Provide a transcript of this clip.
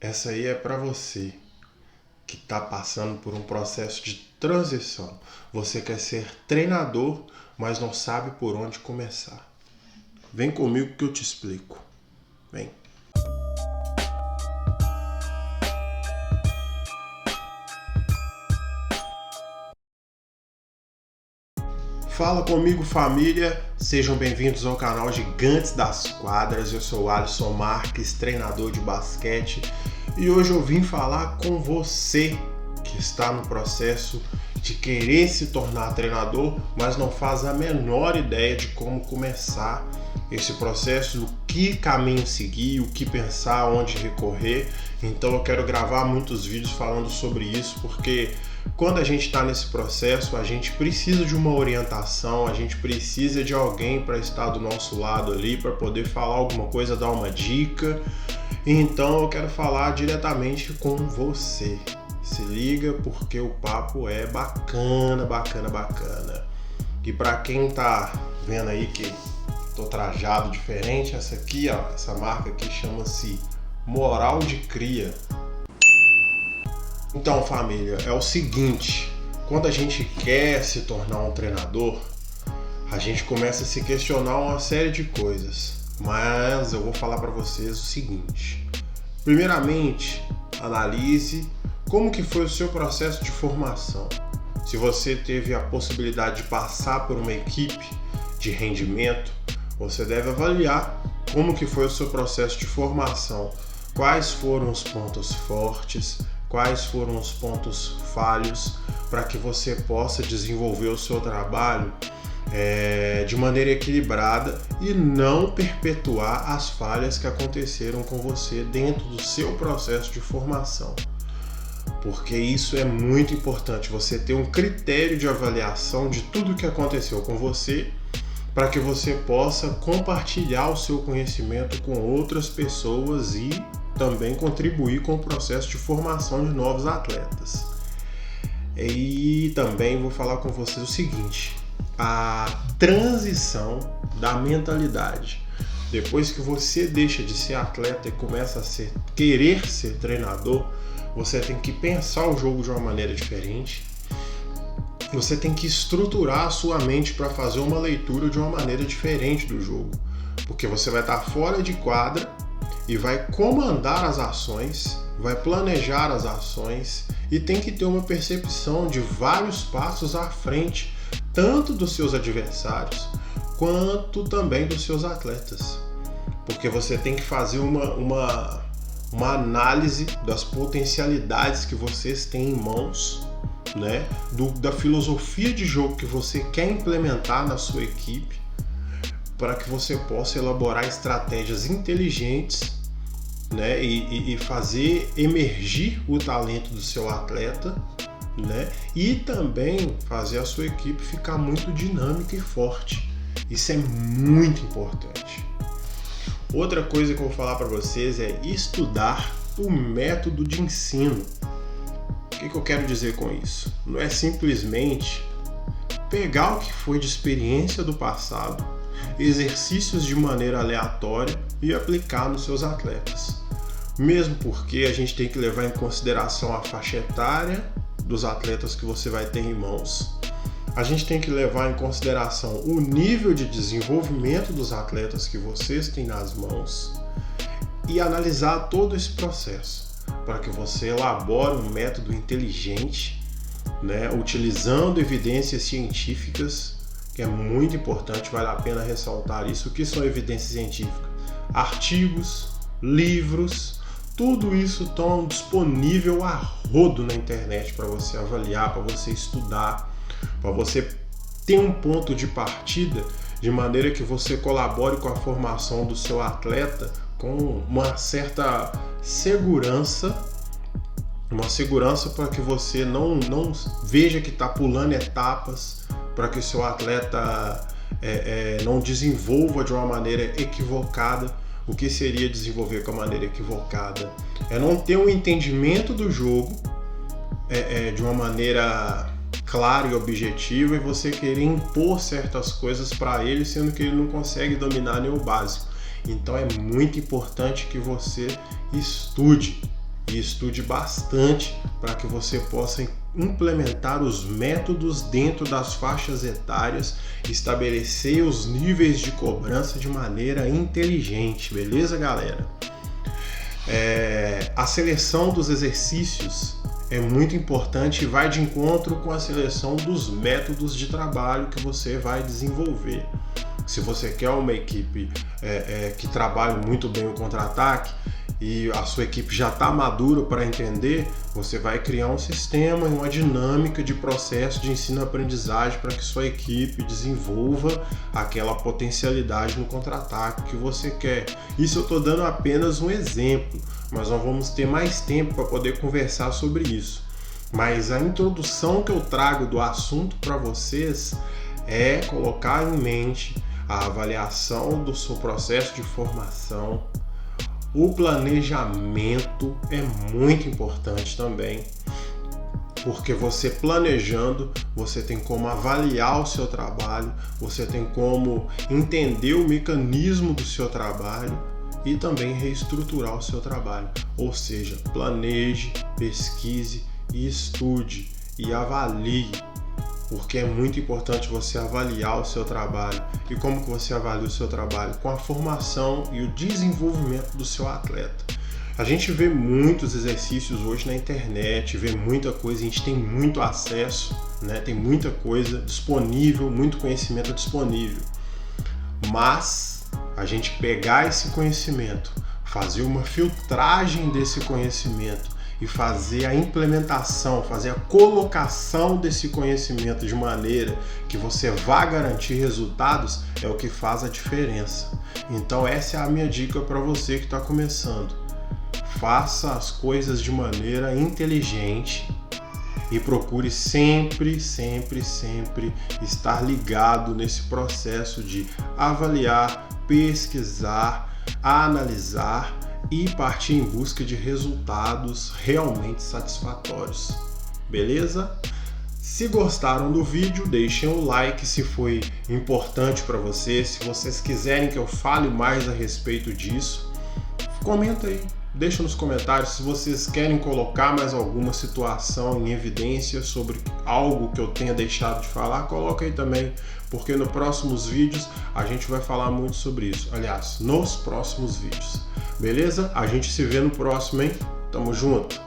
Essa aí é para você que está passando por um processo de transição. Você quer ser treinador, mas não sabe por onde começar. Vem comigo que eu te explico. Vem. Fala comigo, família. Sejam bem-vindos ao canal Gigantes das Quadras. Eu sou o Alisson Marques, treinador de basquete, e hoje eu vim falar com você que está no processo de querer se tornar treinador, mas não faz a menor ideia de como começar esse processo, o que caminho seguir, o que pensar, onde recorrer. Então eu quero gravar muitos vídeos falando sobre isso, porque quando a gente está nesse processo, a gente precisa de uma orientação, a gente precisa de alguém para estar do nosso lado ali, para poder falar alguma coisa, dar uma dica. Então eu quero falar diretamente com você. Se liga, porque o papo é bacana. E para quem tá vendo aí que tô trajado diferente, essa aqui, ó, essa marca aqui chama-se Moral de Cria. Então, família, é o seguinte: quando a gente quer se tornar um treinador, a gente começa a se questionar uma série de coisas. Mas eu vou falar para vocês o seguinte: primeiramente, analise como que foi o seu processo de formação. Se você teve a possibilidade de passar por uma equipe de rendimento, você deve avaliar como que foi o seu processo de formação, quais foram os pontos fortes, quais foram os pontos falhos, para que você possa desenvolver o seu trabalho de maneira equilibrada e não perpetuar as falhas que aconteceram com você dentro do seu processo de formação. Porque isso é muito importante, você ter um critério de avaliação de tudo que aconteceu com você, para que você possa compartilhar o seu conhecimento com outras pessoas e também contribuir com o processo de formação de novos atletas. E também vou falar com vocês o seguinte: a transição da mentalidade. Depois que você deixa de ser atleta e começa a querer ser treinador, você tem que pensar o jogo de uma maneira diferente. Você tem que estruturar a sua mente para fazer uma leitura de uma maneira diferente do jogo. Porque você vai estar fora de quadra e vai comandar as ações, vai planejar as ações e tem que ter uma percepção de vários passos à frente, tanto dos seus adversários quanto também dos seus atletas. Porque você tem que fazer uma análise das potencialidades que vocês têm em mãos, né? Da filosofia de jogo que você quer implementar na sua equipe, para que você possa elaborar estratégias inteligentes, né? E fazer emergir o talento do seu atleta, né? E também fazer a sua equipe ficar muito dinâmica e forte. Isso é muito importante. Outra coisa que eu vou falar para vocês é estudar o método de ensino. O que eu quero dizer com isso? Não é simplesmente pegar o que foi de experiência do passado, exercícios de maneira aleatória e aplicar nos seus atletas. Mesmo porque a gente tem que levar em consideração a faixa etária dos atletas que você vai ter em mãos. A gente tem que levar em consideração o nível de desenvolvimento dos atletas que vocês têm nas mãos e analisar todo esse processo para que você elabore um método inteligente, né, utilizando evidências científicas, que é muito importante, vale a pena ressaltar isso. O que são evidências científicas? Artigos, livros, tudo isso está disponível a rodo na internet para você avaliar, para você estudar, para você ter um ponto de partida de maneira que você colabore com a formação do seu atleta com uma certa segurança, para que você não veja que está pulando etapas, para que o seu atleta não desenvolva de uma maneira equivocada. O que seria desenvolver com a maneira equivocada? É não ter um entendimento do jogo de uma maneira clara e objetiva e você querer impor certas coisas para ele, sendo que ele não consegue dominar nem o básico. Então é muito importante que você estude, e estude bastante para que você possa implementar os métodos dentro das faixas etárias, estabelecer os níveis de cobrança de maneira inteligente, beleza, galera? A seleção dos exercícios é muito importante e vai de encontro com a seleção dos métodos de trabalho que você vai desenvolver. Se você quer uma equipe que trabalhe muito bem o contra-ataque e a sua equipe já está madura para entender, você vai criar um sistema e uma dinâmica de processo de ensino-aprendizagem para que sua equipe desenvolva aquela potencialidade no contra-ataque que você quer. Isso eu estou dando apenas um exemplo, mas nós vamos ter mais tempo para poder conversar sobre isso. Mas a introdução que eu trago do assunto para vocês é colocar em mente a avaliação do seu processo de formação. O planejamento é muito importante também, porque você planejando, você tem como avaliar o seu trabalho, você tem como entender o mecanismo do seu trabalho e também reestruturar o seu trabalho. Ou seja, planeje, pesquise e estude e avalie, porque é muito importante você avaliar o seu trabalho. E como que você avalia o seu trabalho? Com a formação e o desenvolvimento do seu atleta. A gente vê muitos exercícios hoje na internet, vê muita coisa, a gente tem muito acesso, né? Tem muita coisa disponível, muito conhecimento disponível. Mas a gente pegar esse conhecimento, fazer uma filtragem desse conhecimento e fazer a implementação, fazer a colocação desse conhecimento de maneira que você vá garantir resultados é o que faz a diferença. Então essa é a minha dica para você que está começando. Faça as coisas de maneira inteligente e procure sempre estar ligado nesse processo de avaliar, pesquisar, analisar e partir em busca de resultados realmente satisfatórios. Beleza? Se gostaram do vídeo, deixem um like se foi importante para vocês. Se vocês quiserem que eu fale mais a respeito disso, comenta aí. Deixa nos comentários se vocês querem colocar mais alguma situação em evidência sobre algo que eu tenha deixado de falar, coloca aí também, porque nos próximos vídeos a gente vai falar muito sobre isso. Aliás, nos próximos vídeos. Beleza? A gente se vê no próximo, hein? Tamo junto!